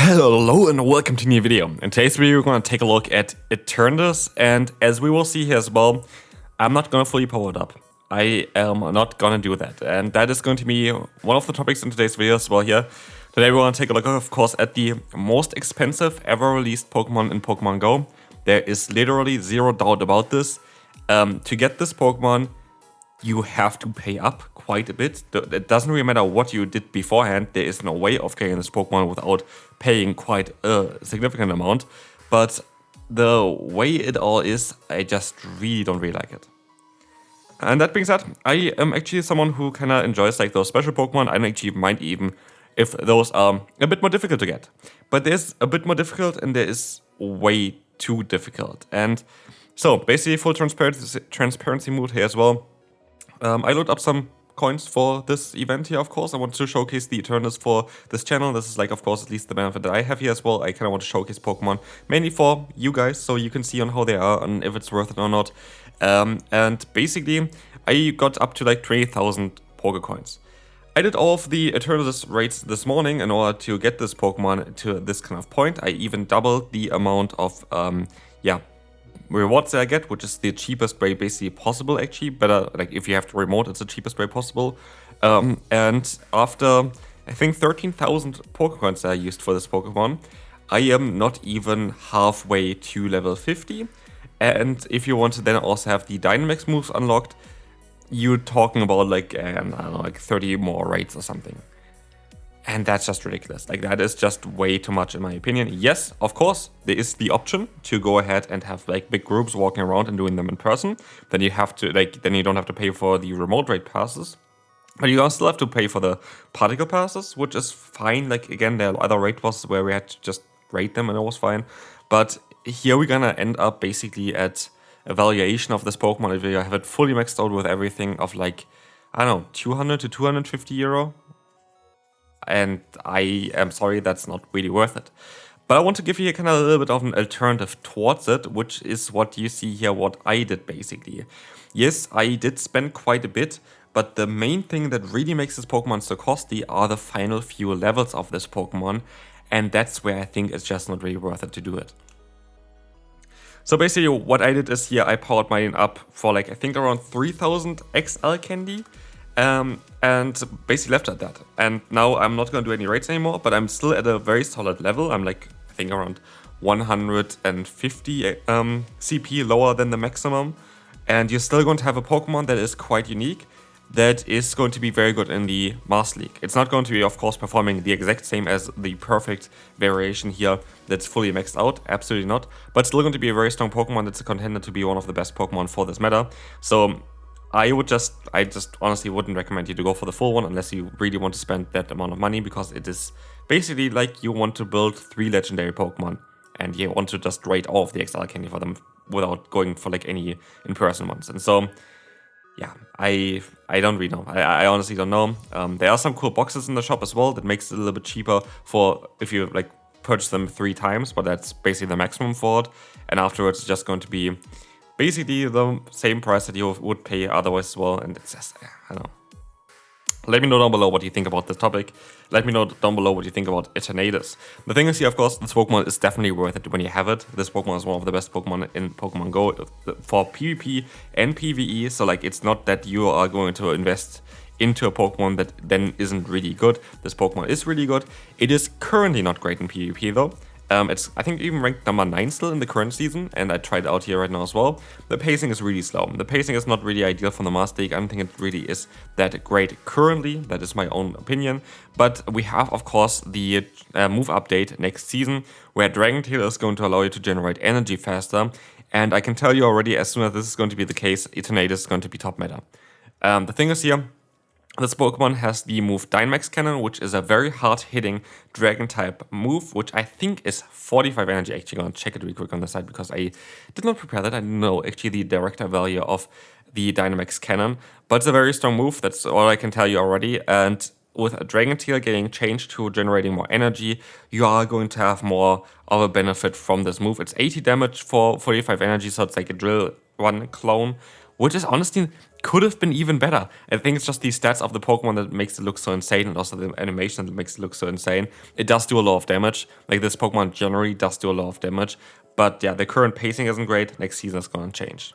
Hello and welcome to a new video. In today's video we're going to take a look at Eternatus, and as we will see here as well, I'm not going to fully power it up. I am not going to do that, and that is going to be one of the topics in today's video as well here. Today we're going to take a look, of course, at the most expensive ever released Pokemon in Pokemon Go. There is literally zero doubt about this. To get this Pokemon, you have to pay up quite a bit. It doesn't really matter what you did beforehand. There is no way of getting this Pokemon without paying quite a significant amount. But the way it all is, I just don't really like it. And that being said, I am actually someone who kind of enjoys like those special Pokemon. I don't actually mind even if those are a bit more difficult to get. But there's a bit more difficult and there is way too difficult. And so basically full transparency mood here as well. I loaded up some coins for this event here, of course. I want to showcase the Eternatus for this channel. This is like, of course, at least the benefit that I have here as well. I kind of want to showcase Pokemon mainly for you guys, so you can see on how they are and if it's worth it or not. And basically, I got up to like 20,000 Pokecoins. I did all of the Eternatus raids this morning in order to get this Pokemon to this kind of point. I even doubled the amount of, rewards that I get, which is the cheapest way basically possible, actually. Better, like, if you have to remote, it's the cheapest way possible. And after, I think, 13,000 Pokecoins that I used for this Pokemon, I am not even halfway to level 50. And if you want to then also have the Dynamax moves unlocked, you're talking about, like, I don't know, like 30 more raids or something. And that's just ridiculous. Like, that is just way too much in my opinion. Yes, of course, there is the option to go ahead and have like big groups walking around and doing them in person. Then you have to then you don't have to pay for the remote raid passes. But you still have to pay for the particle passes, which is fine. Like, again, there are other raid bosses where we had to just raid them and it was fine. But here we're gonna end up basically at a valuation of this Pokemon if you have it fully maxed out with everything of like, I don't know, 200 to 250 euro. And I am sorry, that's not really worth it. But I want to give you kind of a little bit of an alternative towards it, which is what you see here, what I did basically. Yes, I did spend quite a bit, but the main thing that really makes this Pokemon so costly are the final few levels of this Pokemon, and that's where I think it's just not really worth it to do it. So basically what I did is here, I powered mine up for like, I think around 3000 XL candy. And basically left at that. And now I'm not going to do any raids anymore, but I'm still at a very solid level. I'm like, I think around 150 CP lower than the maximum. And you're still going to have a Pokemon that is quite unique, that is going to be very good in the Master League. It's not going to be, of course, performing the exact same as the perfect variation here that's fully maxed out, absolutely not. But still going to be a very strong Pokemon that's a contender to be one of the best Pokemon for this meta. So I just honestly wouldn't recommend you to go for the full one unless you really want to spend that amount of money, because it is basically like you want to build 3 legendary Pokemon and you want to just raid all of the XL candy for them without going for like any in-person ones. And so, yeah, I don't really know. I honestly don't know. There are some cool boxes in the shop as well that makes it a little bit cheaper for if you like purchase them 3 times, but that's basically the maximum for it. And afterwards, it's just going to be basically the same price that you would pay otherwise as well, and it's just, I don't know. Let me know down below what you think about this topic. Let me know down below what you think about Eternatus. The thing is here, of course, this Pokemon is definitely worth it when you have it. This Pokemon is one of the best Pokemon in Pokemon Go for PvP and PvE, so like it's not that you are going to invest into a Pokemon that then isn't really good. This Pokemon is really good. It is currently not great in PvP though. It's, I think, even ranked number 9 still in the current season, and I tried it out here right now as well. The pacing is really slow. The pacing is not really ideal for the Master League. I don't think it really is that great currently. That is my own opinion. But we have, of course, the move update next season, where Dragon Tail is going to allow you to generate energy faster. And I can tell you already, as soon as this is going to be the case, Eternatus is going to be top meta. The thing is here, this Pokemon has the move Dynamax Cannon, which is a very hard-hitting Dragon-type move, which I think is 45 energy. Actually, I'm going to check it real quick on the side because I did not prepare that. I didn't know actually the director value of the Dynamax Cannon, but it's a very strong move. That's all I can tell you already. And with a Dragon Tail getting changed to generating more energy, you are going to have more of a benefit from this move. It's 80 damage for 45 energy, so it's like a Drill 1 clone, which is honestly could have been even better. I think it's just the stats of the Pokemon that makes it look so insane, and also the animation that makes it look so insane. It does do a lot of damage. Like, this Pokemon generally does do a lot of damage. But yeah, the current pacing isn't great. Next season is going to change.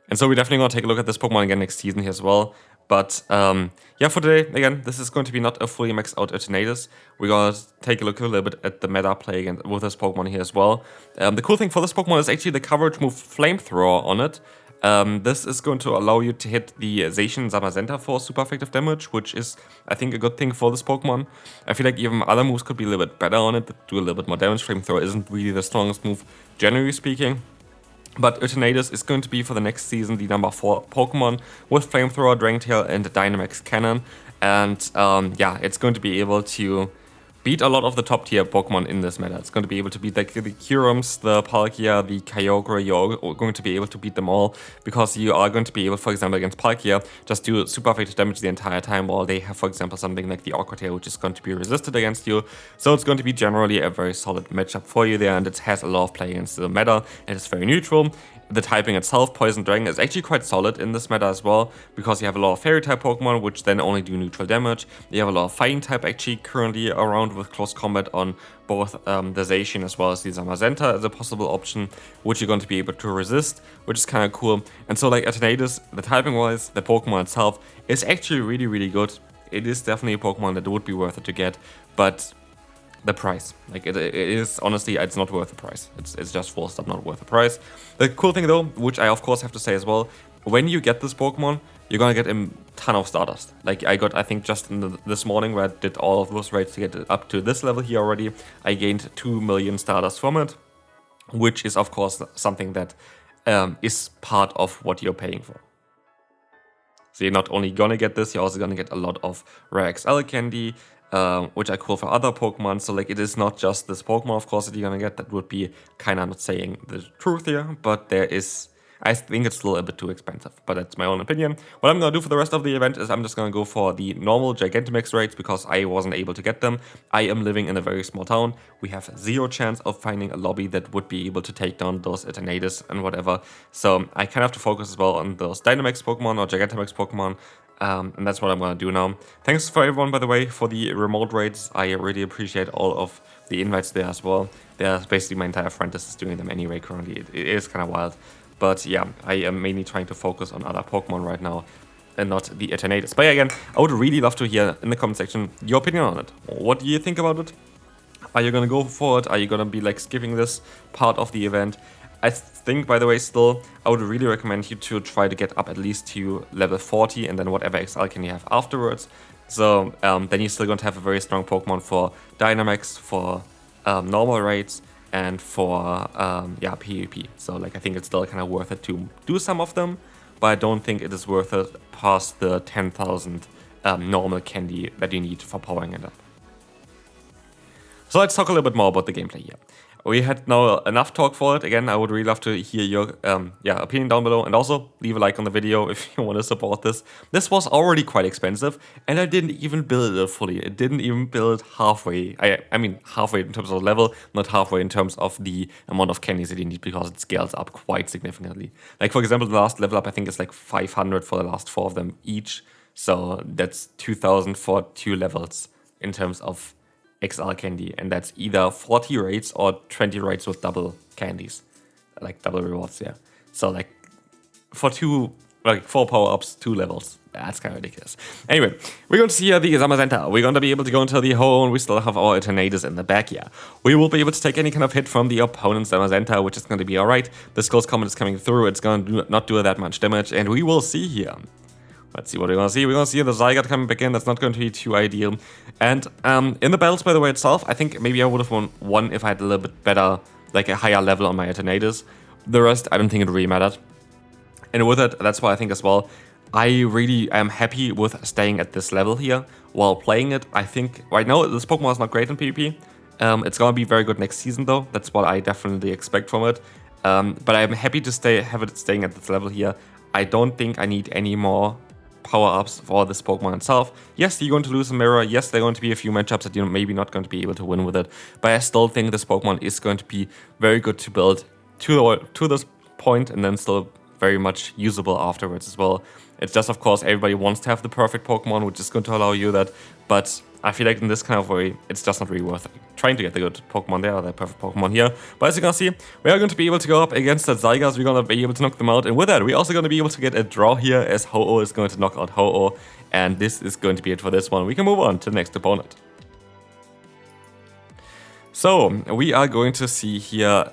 And so we're definitely going to take a look at this Pokemon again next season here as well. But yeah, for today, again, this is going to be not a fully maxed out Eternatus. We're going to take a look a little bit at the meta play again with this Pokemon here as well. The cool thing for this Pokemon is actually the coverage move Flamethrower on it. This is going to allow you to hit the Zacian Zamazenta for super effective damage, which is, I think, a good thing for this Pokemon. I feel like even other moves could be a little bit better on it, that do a little bit more damage. Flamethrower isn't really the strongest move, generally speaking. But Eternatus is going to be, for the next season, the number 4 Pokemon with Flamethrower, Dragon Tail, and Dynamax Cannon. And yeah, it's going to be able to beat a lot of the top tier Pokemon in this meta. It's going to be able to beat like the Curums, the Palkia, the Kyogre. You're going to be able to beat them all, because you are going to be able, for example, against Palkia, just do super effective damage the entire time, while they have, for example, something like the Aqua Tail, which is going to be resisted against you. So it's going to be generally a very solid matchup for you there, and it has a lot of play against the meta, and it's very neutral. The typing itself, Poison Dragon, is actually quite solid in this meta as well, because you have a lot of Fairy type Pokemon, which then only do neutral damage. You have a lot of Fighting type actually currently around with close combat on both the Zacian as well as the Zamazenta as a possible option, which you're going to be able to resist, which is kind of cool. And so, like, Eternatus, the typing wise, the Pokemon itself is actually really, really good. It is definitely a Pokemon that would be worth it to get, but the price, like, it is honestly, it's not worth the price. It's just full stop not worth the price. The cool thing though, which I of course have to say as well, when you get this Pokemon, you're gonna get a ton of Stardust. Like, I think just in this morning where I did all of those raids to get it up to this level here already, I gained 2 million Stardust from it, which is of course something that is part of what you're paying for. So you're not only gonna get this, you're also gonna get a lot of rare XL candy, which are cool for other Pokemon. So, like, it is not just this Pokemon, of course, that you're gonna get. That would be kind of not saying the truth here, but there is, I think it's still a bit too expensive, but that's my own opinion. What I'm gonna do for the rest of the event is I'm just gonna go for the normal Gigantamax raids, because I wasn't able to get them. I am living in a very small town. We have zero chance of finding a lobby that would be able to take down those Eternatus and whatever. So I kind of have to focus as well on those Dynamax Pokemon or Gigantamax Pokemon. And that's what I'm going to do now. Thanks for everyone, by the way, for the remote raids. I really appreciate all of the invites there as well. There's basically my entire friend list is doing them anyway currently. It is kind of wild. But yeah, I am mainly trying to focus on other Pokemon right now and not the Eternatus. But yeah, again, I would really love to hear in the comment section your opinion on it. What do you think about it? Are you going to go for it? Are you going to be like skipping this part of the event? I think, by the way, still, I would really recommend you to try to get up at least to level 40 and then whatever XL can you have afterwards. So then you're still going to have a very strong Pokemon for Dynamax, for normal raids, and for yeah, PvP. So, like, I think it's still kind of worth it to do some of them, but I don't think it is worth it past the 10,000 normal candy that you need for powering it up. So let's talk a little bit more about the gameplay here. We had now enough talk for it. Again, I would really love to hear your opinion down below, and also leave a like on the video if you want to support this. This was already quite expensive, and I didn't even build it fully. It didn't even build halfway. I mean halfway in terms of level, not halfway in terms of the amount of candies that you need, because it scales up quite significantly. Like, for example, the last level up I think is like 500 for the last 4 of them each. So that's 2,000 for 2 levels in terms of XL candy, and that's either 40 raids or 20 raids with double candies, like double rewards. Yeah, so like for 4 power-ups, 2 levels, that's kind of ridiculous. Anyway, we're going to see the Zamazenta. We're going to be able to go into the hole, and we still have our Eternatus in the back here. We will be able to take any kind of hit from the opponent's Zamazenta, which is going to be alright. The Skull's Comet is coming through. It's going to not do that much damage, and we will see here. Let's see what we're going to see. We're going to see the Zygarde coming back in. That's not going to be too ideal. And in the battles, by the way, itself, I think maybe I would have won one if I had a little bit better, like a higher level on my Eternatus. The rest, I don't think it really mattered. And with it, that's why I think as well, I really am happy with staying at this level here while playing it. I think right now, this Pokemon is not great in PvP. It's going to be very good next season, though. That's what I definitely expect from it. But I'm happy to have it staying at this level here. I don't think I need any more power-ups for this Pokemon itself. Yes, you're going to lose a mirror. Yes, there are going to be a few matchups that you're maybe not going to be able to win with it. But I still think this Pokemon is going to be very good to build to this point, and then still very much usable afterwards as well. It's just, of course, everybody wants to have the perfect Pokemon, which is going to allow you that, but I feel like in this kind of way, it's just not really worth it. Trying to get the good Pokemon there, or the perfect Pokemon here. But as you can see, we are going to be able to go up against that Zygarde. We're going to be able to knock them out. And with that, we're also going to be able to get a draw here, as Ho-Oh is going to knock out Ho-Oh. And this is going to be it for this one. We can move on to the next opponent. So, we are going to see here,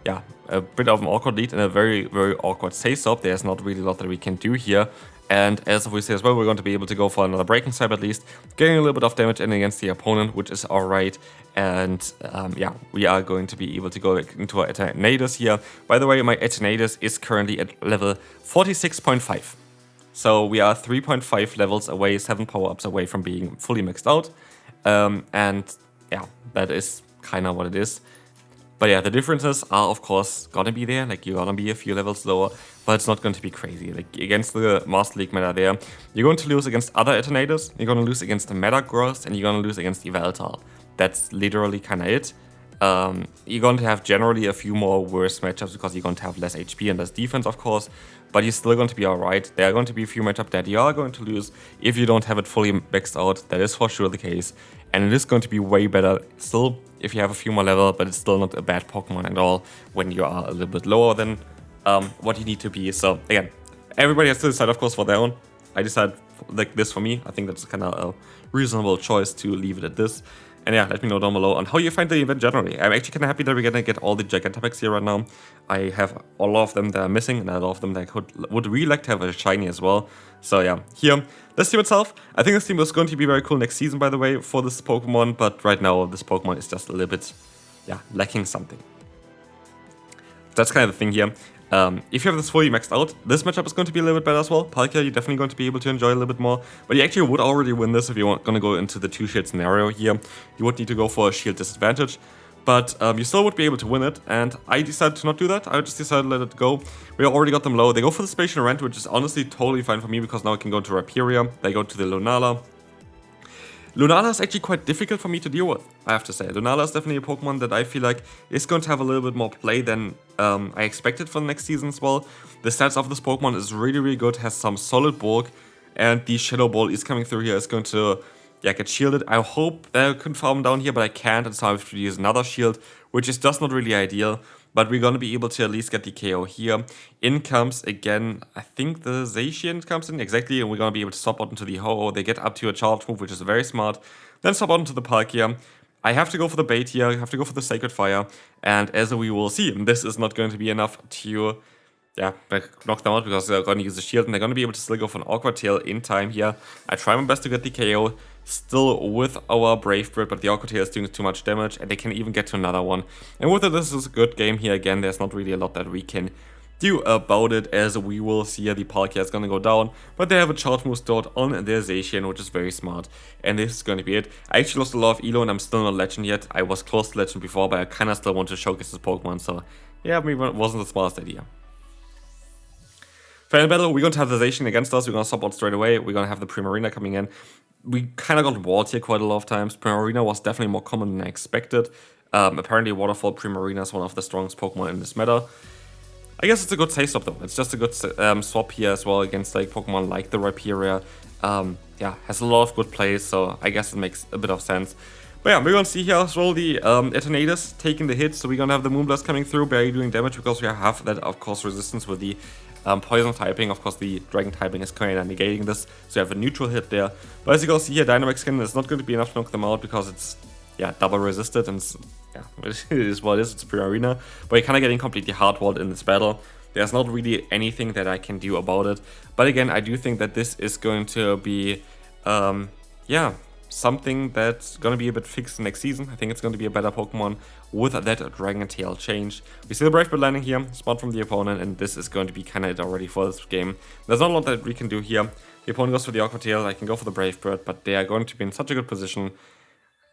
yeah, a bit of an awkward lead and a very, very awkward face-up. There's not really a lot that we can do here. And as we say as well, we're going to be able to go for another breaking stab at least, getting a little bit of damage in against the opponent, which is alright. And yeah, we are going to be able to go into our Eternatus here. By the way, my Eternatus is currently at level 46.5. So we are 3.5 levels away, 7 power-ups away from being fully maxed out. And yeah, that is kind of what it is. But yeah, the differences are of course gonna be there, like you're gonna be a few levels lower, but it's not going to be crazy. Like against the Master League meta there, you're going to lose against other Eternatus, you're gonna lose against the Metagross, and you're gonna lose against the Yveltal. That's literally kinda it. You're going to have generally a few more worse matchups because you're going to have less HP and less defense, of course, but you're still going to be alright. There are going to be a few matchups that you are going to lose if you don't have it fully maxed out. That is for sure the case, and it is going to be way better still if you have a few more level, but it's still not a bad Pokemon at all when you are a little bit lower than what you need to be. So again, everybody has to decide, of course, for their own. I decided like this for me. I think that's kind of a reasonable choice to leave it at this. And yeah, let me know down below on how you find the event generally. I'm actually kind of happy that we're gonna get all the Gigantamax here right now. I have a lot of them that are missing, and a lot of them that I would really like to have a shiny as well. So yeah, here, this team itself, I think this team is going to be very cool next season, by the way, for this Pokemon. But right now, this Pokemon is just a little bit, yeah, lacking something. That's kind of the thing here. If you have this fully maxed out, this matchup is going to be a little bit better as well. Palkia, you're definitely going to be able to enjoy a little bit more. But you actually would already win this if you're going to go into the 2-shield scenario here. You would need to go for a shield disadvantage. But you still would be able to win it. And I decided to not do that. I just decided to let it go. We already got them low. They go for the Spatial Rent, which is honestly totally fine for me because now I can go to Rhyperior. They go to the Lunala. Lunala is actually quite difficult for me to deal with, I have to say. Lunala is definitely a Pokemon that I feel like is going to have a little bit more play than I expected for the next season as well. The stats of this Pokemon is really, really good, has some solid bulk, and the Shadow Ball is coming through here, is going to get shielded. I hope I can farm down here, but I can't, and so I have to use another shield, which is just not really ideal. But we're going to be able to at least get the KO here. In comes, again, I think the Zacian comes in, exactly, and we're going to be able to swap out into the Ho-Oh. They get up to a charge move, which is very smart. Then swap out into the Palkia. I have to go for the bait here, I have to go for the Sacred Fire, and as we will see, this is not going to be enough to, yeah, knock them out because they're going to use the shield, and they're going to be able to still go for an Awkward Tail in time here. I try my best to get the KO, still with our Brave Bird, but the Awkward Tail is doing too much damage, and they can even get to another one. And with it, this is a good game here. Again, there's not really a lot that we can do about it, as we will see here the Palkia is going to go down, but they have a charge move stored on their Zacian, which is very smart, and this is going to be it. I actually lost a lot of Elo, and I'm still not Legend yet. I was close to Legend before, but I kind of still want to showcase this Pokemon, so yeah, maybe it wasn't the smartest idea. Final battle, we're going to have the Zacian against us, we're going to swap out straight away, we're going to have the Primarina coming in. We kind of got walled here quite a lot of times. Primarina was definitely more common than I expected. Apparently Waterfall Primarina is one of the strongest Pokemon in this meta. I guess it's a good safe swap though. It's just a good swap here as well against like Pokemon like the Rhyperior. Yeah, has a lot of good plays, so I guess it makes a bit of sense. But yeah, we're gonna see here as well the Eternatus taking the hit, so we're gonna have the Moonblast coming through, barely doing damage because we have that, of course, resistance with the poison typing. Of course, the dragon typing is kind of negating this, so you have a neutral hit there. But as you can see here, Dynamax Skin is not going to be enough to knock them out because it's, yeah, double resisted, and yeah, it is what it is. It's Primarina, but you're kind of getting completely hardwalled in this battle. There's not really anything that I can do about it. But again, I do think that this is going to be, yeah, something that's going to be a bit fixed next season. I think it's going to be a better Pokemon with that Dragon Tail change. We see the Brave Bird landing here, spot from the opponent, and this is going to be kind of it already for this game. There's not a lot that we can do here. The opponent goes for the Awkward Tail, I can go for the Brave Bird, but they are going to be in such a good position.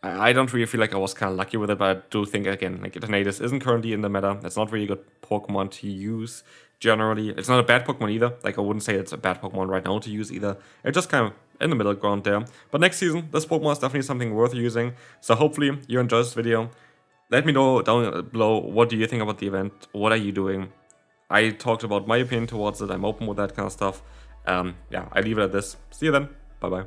I don't really feel like I was kind of lucky with it, but I do think, again, like Eternatus isn't currently in the meta. It's not really a good Pokemon to use generally. It's not a bad Pokemon either. Like, I wouldn't say it's a bad Pokemon right now to use either. It's just kind of in the middle ground there. But next season, this Pokemon is definitely something worth using. So hopefully you enjoyed this video. Let me know down below, what do you think about the event? What are you doing? I talked about my opinion towards it. I'm open with that kind of stuff. Yeah, I leave it at this. See you then. Bye-bye.